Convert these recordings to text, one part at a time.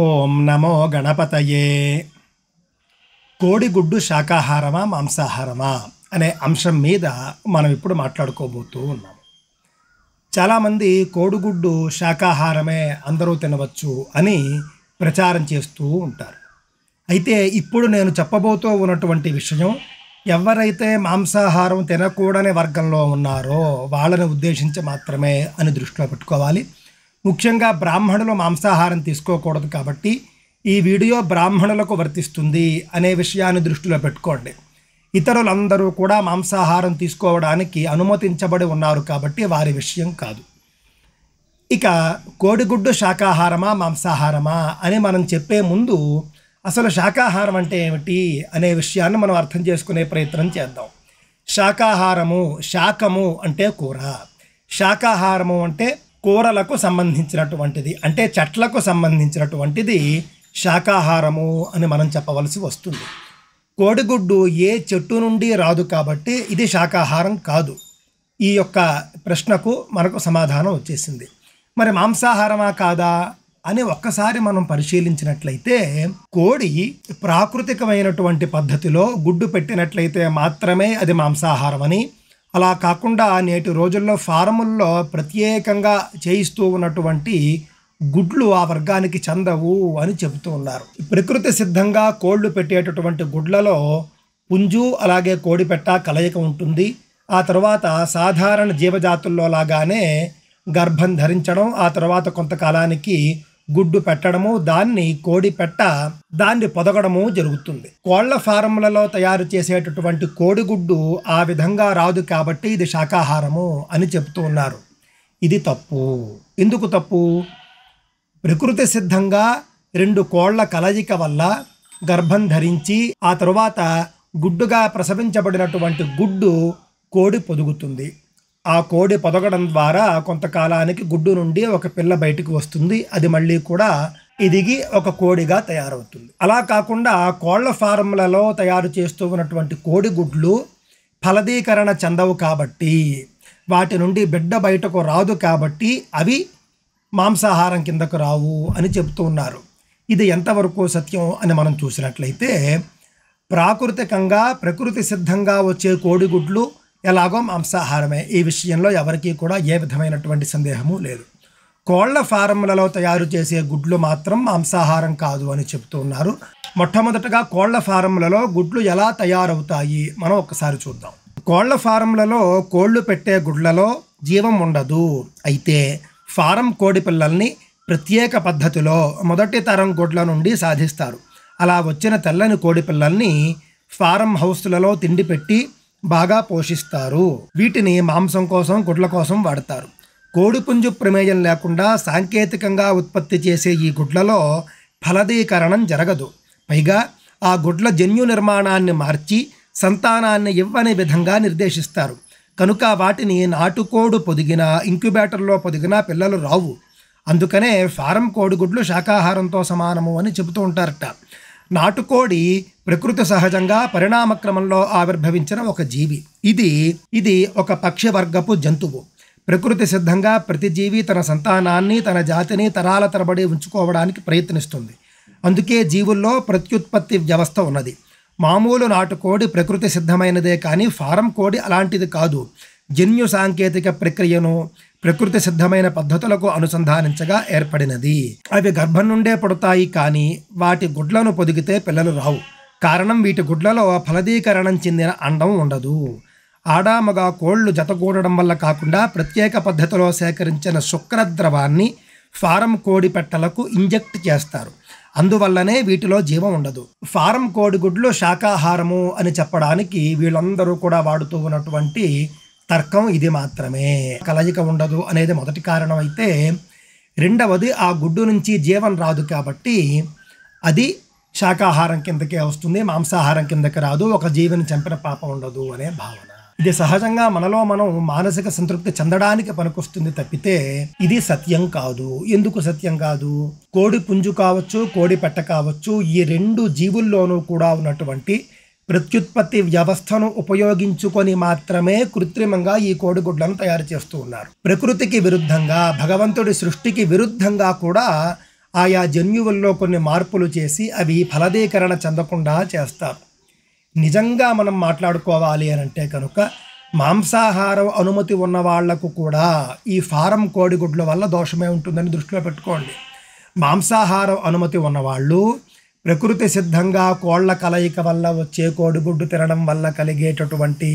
ఓం నమో గణపతయే. కోడిగుడ్డు శాకాహారమా మాంసాహారమా అనే అంశం మీద మనం ఇప్పుడు మాట్లాడుకోబోతూ ఉన్నాం. చాలామంది కోడిగుడ్డు శాకాహారమే, అందరూ తినవచ్చు అని ప్రచారం చేస్తూ ఉంటారు. అయితే ఇప్పుడు నేను చెప్పబోతూ ఉన్నటువంటి విషయం ఎవరైతే మాంసాహారం తినకూడని వర్గంలో ఉన్నారో వాళ్ళని ఉద్దేశించి మాత్రమే అని దృష్టిలో పెట్టుకోవాలి. ముఖ్యంగా బ్రాహ్మణులు మాంసాహారం తీసుకోకూడదు కాబట్టి ఈ వీడియో బ్రాహ్మణులకు వర్తిస్తుంది అనే విషయాన్ని దృష్టిలో పెట్టుకోండి. ఇతరులందరూ కూడా మాంసాహారం తీసుకోవడానికి అనుమతించబడి ఉన్నారు కాబట్టి వారి విషయం కాదు. ఇక కోడిగుడ్డు శాకాహారమా మాంసాహారమా అని మనం చెప్పే ముందు అసలు శాకాహారం అంటే ఏమిటి అనే విషయాన్ని మనం అర్థం చేసుకునే ప్రయత్నం చేద్దాం. శాకాహారము, శాకము అంటే కూర, శాకాహారము అంటే కూరలకు సంబంధించినటువంటిది, అంటే చెట్లకు సంబంధించినటువంటిది శాకాహారము అని మనం చెప్పవలసి వస్తుంది. కోడిగుడ్డు ఏ చెట్టు నుండి రాదు కాబట్టి ఇది శాకాహారం కాదు. ఈ యొక్క ప్రశ్నకు మనకు సమాధానం వచ్చేసింది. మరి మాంసాహారమా కాదా అని ఒక్కసారి మనం పరిశీలించినట్లయితే కోడి ప్రాకృతికమైనటువంటి పద్ధతిలో గుడ్డు పెట్టినట్లయితే మాత్రమే అది మాంసాహారం అని, అలా కాకుండా నేటి రోజుల్లో ఫారముల్లో ప్రత్యేకంగా చేయిస్తూ ఉన్నటువంటి గుడ్లు ఆ వర్గానికి చెందవు అని చెబుతూ ఉన్నారు. ప్రకృతి సిద్ధంగా కోళ్ళు పెట్టేటటువంటి గుడ్లలో పుంజు అలాగే కోడిపెట్ట కలయిక ఉంటుంది. ఆ తర్వాత సాధారణ జీవజాతుల్లో లాగానే గర్భం ధరించడం, ఆ తర్వాత కొంతకాలానికి గుడ్డు పెట్టడము, దాన్ని కోడి పెట్ట దాన్ని పొదగడము జరుగుతుంది. కోళ్ల ఫారంలలో తయారు చేసేటటువంటి కోడిగుడ్డు ఆ విధంగా రాదు కాబట్టి ఇది శాకాహారము అని చెప్తూ ఉన్నారు. ఇది తప్పు. ఎందుకు తప్పు? ప్రకృతి సిద్ధంగా రెండు కోళ్ల కలయిక వల్ల గర్భం ధరించి ఆ తరువాత గుడ్డుగా ప్రసవించబడినటువంటి గుడ్డు కోడి పొదుగుతుంది. ఆ కోడి పొదగడం ద్వారా కొంతకాలానికి గుడ్డు నుండి ఒక పిల్ల బయటకు వస్తుంది. అది మళ్ళీ కూడా ఎదిగి ఒక కోడిగా తయారవుతుంది. అలా కాకుండా కోళ్ల ఫారంలలో తయారు చేస్తూ ఉన్నటువంటి కోడిగుడ్లు ఫలదీకరణ చెందవు కాబట్టి, వాటి నుండి బిడ్డ బయటకు రాదు కాబట్టి అవి మాంసాహారం కిందకు రావు అని చెబుతూ ఉన్నారు. ఇది ఎంతవరకు సత్యం అని మనం చూసినట్లయితే ప్రాకృతికంగా ప్రకృతి సిద్ధంగా వచ్చే కోడిగుడ్లు ఎలాగో మాంసాహారమే. ఈ విషయంలో ఎవరికీ కూడా ఏ విధమైనటువంటి సందేహము లేదు. కోళ్ల ఫారంలలో తయారు చేసే గుడ్లు మాత్రం మాంసాహారం కాదు అని చెప్తూ ఉన్నారు. మొట్టమొదటగా కోళ్ల ఫారంలలో గుడ్లు ఎలా తయారవుతాయి మనం ఒకసారి చూద్దాం. కోళ్ల ఫారంలలో కోళ్లు పెట్టే గుడ్లలో జీవం ఉండదు. అయితే ఫారం కోడి పిల్లల్ని ప్రత్యేక పద్ధతిలో మొదటి తరం గుడ్ల నుండి సాధిస్తారు. అలా వచ్చిన తెల్లని కోడి పిల్లల్ని ఫారం హౌస్లలో తిండి పెట్టి బాగా పోషిస్తారు. వీటిని మాంసం కోసం, గుడ్ల కోసం వాడతారు. కోడిపుంజు ప్రమేయం లేకుండా సాంకేతికంగా ఉత్పత్తి చేసే ఈ గుడ్లలో ఫలదీకరణం జరగదు. పైగా ఆ గుడ్ల జన్యు నిర్మాణాన్ని మార్చి సంతానాన్ని ఇవ్వని విధంగా నిర్దేశిస్తారు. కనుక వాటిని నాటుకోడు పొదిగినా ఇంక్యుబేటర్లో పొదిగినా పిల్లలు రావు. అందుకనే ఫారం కోడిగుడ్లు శాకాహారంతో సమానము అని చెబుతూ ఉంటారట. నాటుకోడి ప్రకృతి సహజంగా పరిణామ క్రమంలో ఆవిర్భవించిన ఒక జీవి. ఇది ఒక పక్షి వర్గపు జంతువు. ప్రకృతి సిద్ధంగా ప్రతి జీవి తన సంతానాన్ని, తన జాతిని తరాల తరబడి ఉంచుకోవడానికి ప్రయత్నిస్తుంది. అందుకే జీవుల్లో ప్రత్యుత్పత్తి వ్యవస్థ ఉన్నది. మామూలు నాటుకోడి ప్రకృతి సిద్ధమైనదే కానీ ఫారం కోడి అలాంటిది కాదు. జన్యు సాంకేతిక ప్రక్రియను ప్రకృతి సిద్ధమైన పద్ధతులకు అనుసంధానించగా ఏర్పడినది. అవి గర్భం నుండే పుడతాయి కానీ వాటి గుడ్లను పొదిగితే పిల్లలు రావు. కారణం వీటి గుడ్లలో ఫలదీకరణం చెందిన అండం ఉండదు. ఆడామగా కోళ్లు జతగూడడం వల్ల కాకుండా ప్రత్యేక పద్ధతిలో సేకరించిన శుక్రద్రవాన్ని ఫారం కోడి పెట్టలకు ఇంజెక్ట్ చేస్తారు. అందువల్లనే వీటిలో జీవం ఉండదు. ఫారం కోడిగుడ్లు శాకాహారము అని చెప్పడానికి వీళ్ళందరూ కూడా వాడుతూ ఉన్నటువంటి తర్కం ఇది మాత్రమే. కలయిక ఉండదు అనేది మొదటి కారణం అయితే, రెండవది ఆ గుడ్డు నుంచి జీవం రాదు కాబట్టి అది శాకాహారం కిందకే వస్తుంది, మాంసాహారం కిందకి రాదు. ఒక జీవిని చంపిన పాపం ఉండదు అనే భావన. ఇది సహజంగా మనలో మనం మానసిక సంతృప్తి చెందడానికి పనికొస్తుంది తప్పితే ఇది సత్యం కాదు. ఎందుకు సత్యం కాదు? కోడి పుంజు కావచ్చు, కోడి పెట్ట కావచ్చు, ఈ రెండు జీవుల్లోనూ కూడా ఉన్నటువంటి ప్రత్యుత్పత్తి వ్యవస్థను ఉపయోగించుకొని మాత్రమే కృత్రిమంగా ఈ కోడిగుడ్లను తయారు చేస్తూ ఉన్నారు. ప్రకృతికి విరుద్ధంగా, భగవంతుడి సృష్టికి విరుద్ధంగా కూడా ఆయా జన్యువుల్లో కొన్ని మార్పులు చేసి అవి ఫలదీకరణ చెందకుండా చేస్తారు. నిజంగా మనం మాట్లాడుకోవాలి అని అంటే కనుక మాంసాహారం అనుమతి ఉన్న వాళ్లకు కూడా ఈ ఫారం కోడిగుడ్ల వల్ల దోషమే ఉంటుందని దృష్టిలో పెట్టుకోండి. మాంసాహారం అనుమతి ఉన్నవాళ్ళు ప్రకృతి సిద్ధంగా కోళ్ల కలయిక వల్ల వచ్చే కోడిగుడ్డు తినడం వల్ల కలిగేటటువంటి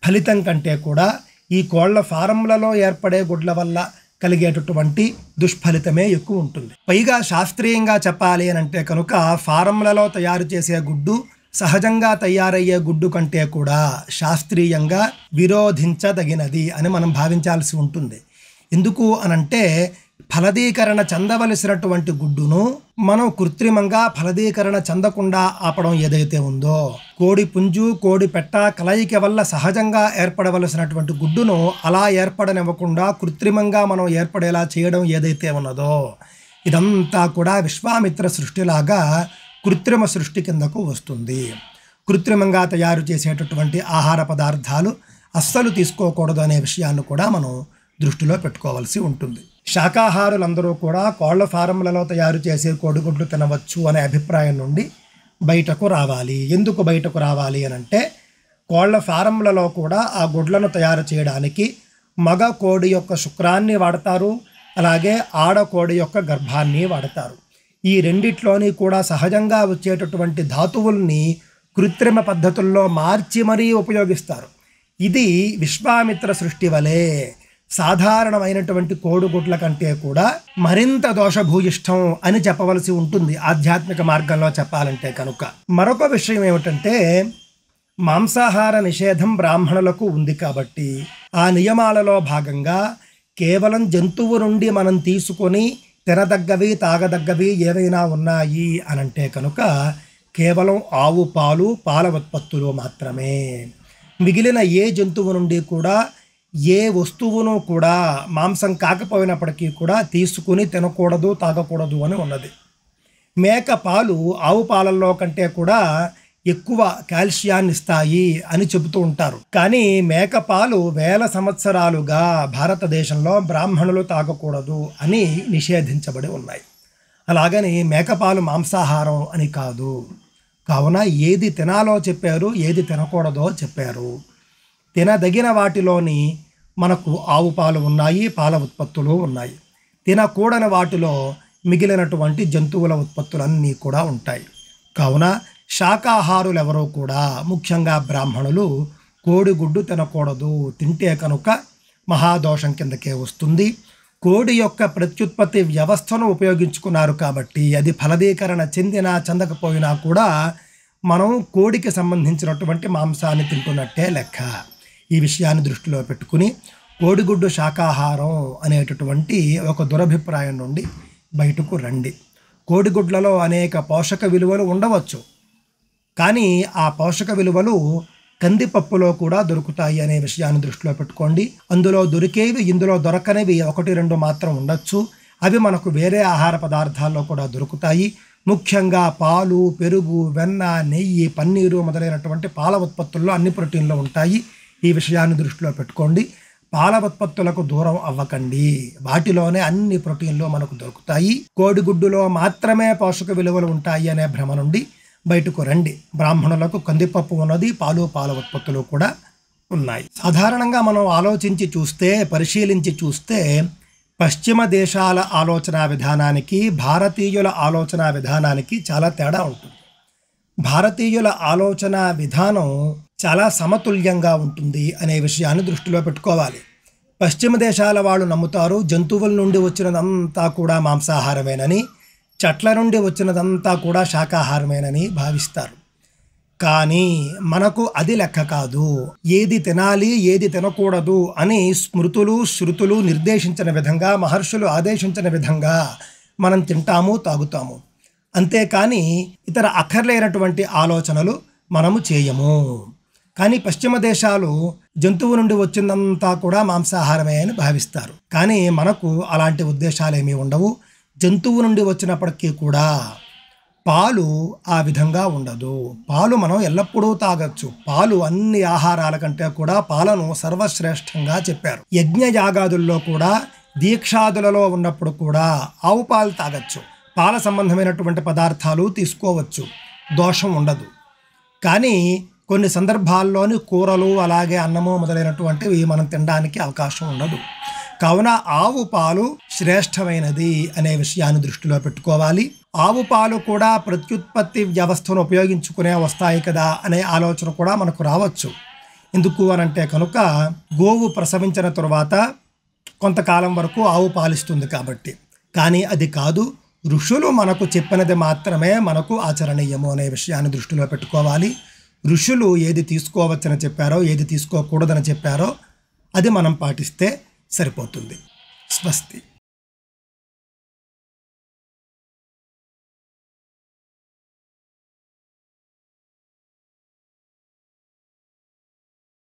ఫలితం కంటే కూడా ఈ కోళ్ల ఫారంలలో ఏర్పడే గుడ్ల వల్ల కలిగేటటువంటి దుష్ఫలితమే ఎక్కువ ఉంటుంది. పైగా శాస్త్రీయంగా చెప్పాలి అని అంటే కనుక ఫారంలలో తయారు చేసే గుడ్డు సహజంగా తయారయ్యే గుడ్డు కంటే కూడా శాస్త్రీయంగా విరోధించదగినది అని మనం భావించాల్సి ఉంటుంది. ఎందుకు అనంటే ఫలదీకరణ చెందవలసినటువంటి గుడ్డును మనం కృత్రిమంగా ఫలదీకరణ చెందకుండా ఆపడం ఏదైతే ఉందో, కోడి పుంజు కోడి పెట్ట కలయిక వల్ల సహజంగా ఏర్పడవలసినటువంటి గుడ్డును అలా ఏర్పడనివ్వకుండా కృత్రిమంగా మనం ఏర్పడేలా చేయడం ఏదైతే ఉన్నదో, ఇదంతా కూడా విశ్వామిత్ర సృష్టిలాగా కృత్రిమ సృష్టి కిందకు వస్తుంది. కృత్రిమంగా తయారు చేసేటటువంటి ఆహార పదార్థాలు అస్సలు తీసుకోకూడదు అనే విషయాన్ని కూడా మనం దృష్టిలో పెట్టుకోవాల్సి ఉంటుంది. శాకాహారులందరూ కూడా కోళ్ల ఫారంలలో తయారు చేసే కోడిగుడ్లు తినవచ్చు అనే అభిప్రాయం నుండి బయటకు రావాలి. ఎందుకు బయటకు రావాలి అని అంటే, కోళ్ల ఫారంలలో కూడా ఆ గుడ్లను తయారు చేయడానికి మగ కోడి యొక్క శుక్రాన్ని వాడతారు, అలాగే ఆడ కోడి యొక్క గర్భాన్ని వాడతారు. ఈ రెండిట్లోని కూడా సహజంగా వచ్చేటటువంటి ధాతువుల్ని కృత్రిమ పద్ధతుల్లో మార్చి మరీ ఉపయోగిస్తారు. ఇది విశ్వామిత్ర సృష్టి వలె సాధారణమైనటువంటి కోడిగుడ్ల కంటే కూడా మరింత దోషభూయిష్టం అని చెప్పవలసి ఉంటుంది ఆధ్యాత్మిక మార్గంలో చెప్పాలంటే కనుక. మరొక విషయం ఏమిటంటే, మాంసాహార నిషేధం బ్రాహ్మణులకు ఉంది కాబట్టి ఆ నియమాలలో భాగంగా కేవలం జంతువు నుండి మనం తీసుకొని తినదగ్గవి తాగదగ్గవి ఏవైనా ఉన్నాయి అనంటే కనుక కేవలం ఆవు పాలు, పాల ఉత్పత్తులు మాత్రమే. మిగిలిన ఏ జంతువు నుండి కూడా ఏ వస్తువును కూడా మాంసం కాకపోయినప్పటికీ కూడా తీసుకుని తినకూడదు, తాగకూడదు అని ఉన్నది. మేక పాలు ఆవు పాలల్లో కంటే కూడా ఎక్కువ కాల్షియాన్ని ఇస్తాయి అని చెబుతూ ఉంటారు. కానీ మేక పాలు వేల సంవత్సరాలుగా భారతదేశంలో బ్రాహ్మణులు తాగకూడదు అని నిషేధించబడి ఉన్నాయి. అలాగని మేకపాలు మాంసాహారం అని కాదు. కావున ఏది తినాలో చెప్పారు, ఏది తినకూడదో చెప్పారు. తినదగిన వాటిలోని మనకు ఆవు పాలు ఉన్నాయి, పాల ఉత్పత్తులు ఉన్నాయి. తినకూడని వాటిలో మిగిలినటువంటి జంతువుల ఉత్పత్తులన్నీ కూడా ఉంటాయి. కావున శాకాహారులు ఎవరో కూడా, ముఖ్యంగా బ్రాహ్మణులు, కోడిగుడ్డు తినకూడదు. తింటే కనుక మహాదోషం కిందకే వస్తుంది. కోడి యొక్క ప్రత్యుత్పత్తి వ్యవస్థను ఉపయోగించుకున్నారు కాబట్టి అది ఫలదీకరణ చెందినా చెందకపోయినా కూడా మనం కోడికి సంబంధించినటువంటి మాంసాన్ని తింటున్నట్టే లెక్క. ఈ విషయాన్ని దృష్టిలో పెట్టుకుని కోడిగుడ్డు శాకాహారం అనేటటువంటి ఒక దురభిప్రాయం నుండి బయటకు రండి. కోడిగుడ్లలో అనేక పోషక విలువలు ఉండవచ్చు, కానీ ఆ పోషక విలువలు కందిపప్పులో కూడా దొరుకుతాయి అనే విషయాన్ని దృష్టిలో పెట్టుకోండి. అందులో దొరికేవి, ఇందులో దొరకనివి 1-2 మాత్రం ఉండొచ్చు. అవి మనకు వేరే ఆహార పదార్థాల్లో కూడా దొరుకుతాయి. ముఖ్యంగా పాలు, పెరుగు, వెన్న, నెయ్యి, పన్నీరు మొదలైనటువంటి పాల ఉత్పత్తుల్లో అన్ని ప్రోటీన్లు ఉంటాయి. ఈ విషయాన్ని దృష్టిలో పెట్టుకోండి. పాల ఉత్పత్తులకు దూరం అవ్వకండి. వాటిలోనే అన్ని ప్రోటీన్లు మనకు దొరుకుతాయి. కోడిగుడ్డులో మాత్రమే పోషక విలువలు ఉంటాయి అనే భ్రమ నుండి బయటకు రండి. బ్రాహ్మణులకు కందిపప్పు ఉన్నది, పాలు, పాల ఉత్పత్తులు కూడా ఉన్నాయి. సాధారణంగా మనం ఆలోచించి చూస్తే, పరిశీలించి చూస్తే పశ్చిమ దేశాల ఆలోచన విధానానికి భారతీయుల ఆలోచన విధానానికి చాలా తేడా ఉంటుంది. భారతీయుల ఆలోచన విధానం చాలా సమతుల్యంగా ఉంటుంది అనే విషయాన్ని దృష్టిలో పెట్టుకోవాలి. పశ్చిమ దేశాల వాళ్ళు నమ్ముతారు జంతువుల నుండి వచ్చినదంతా కూడా మాంసాహారమేనని, చెట్ల నుండి వచ్చినదంతా కూడా శాకాహారమేనని భావిస్తారు. కానీ మనకు అది లెక్క కాదు. ఏది తినాలి, ఏది తినకూడదు అని స్మృతులు, శృతులు నిర్దేశించిన విధంగా, మహర్షులు ఆదేశించిన విధంగా మనం తింటాము, తాగుతాము. అంతేకాని ఇతర అక్కర్లేనటువంటి ఆలోచనలు మనము చేయము. కానీ పశ్చిమ దేశాలు జంతువు నుండి వచ్చిందంతా కూడా మాంసాహారమే అని భావిస్తారు. కానీ మనకు అలాంటి ఉద్దేశాలు ఏమీ ఉండవు. జంతువు నుండి వచ్చినప్పటికీ కూడా పాలు ఆ విధంగా ఉండదు. పాలు మనం ఎల్లప్పుడూ తాగొచ్చు. పాలు అన్ని ఆహారాల కంటే కూడా పాలను సర్వశ్రేష్టంగా చెప్పారు. యజ్ఞ యాగాదుల్లో కూడా, దీక్షాదులలో ఉన్నప్పుడు కూడా ఆవు పాలు తాగొచ్చు. పాల సంబంధమైనటువంటి పదార్థాలు తీసుకోవచ్చు, దోషం ఉండదు. కానీ కొన్ని సందర్భాల్లోని కూరలు అలాగే అన్నము మొదలైనటువంటివి మనం తినడానికి అవకాశం ఉండదు. కావున ఆవు పాలు శ్రేష్టమైనది అనే విషయాన్ని దృష్టిలో పెట్టుకోవాలి. ఆవు పాలు కూడా ప్రత్యుత్పత్తి వ్యవస్థను ఉపయోగించుకునే వస్తాయి కదా అనే ఆలోచన కూడా మనకు రావచ్చు. ఎందుకు అనంటే కనుక గోవు ప్రసవించిన తరువాత కొంతకాలం వరకు ఆవు పాలిస్తుంది కాబట్టి. కానీ అది కాదు, ఋషులు మనకు చెప్పినది మాత్రమే మనకు ఆచరణీయము అనే విషయాన్ని దృష్టిలో పెట్టుకోవాలి. ఋషులు ఏది తీసుకోవచ్చని చెప్పారో, ఏది తీసుకోకూడదని చెప్పారో అది మనం పాటిస్తే సరిపోతుంది. స్వస్తి.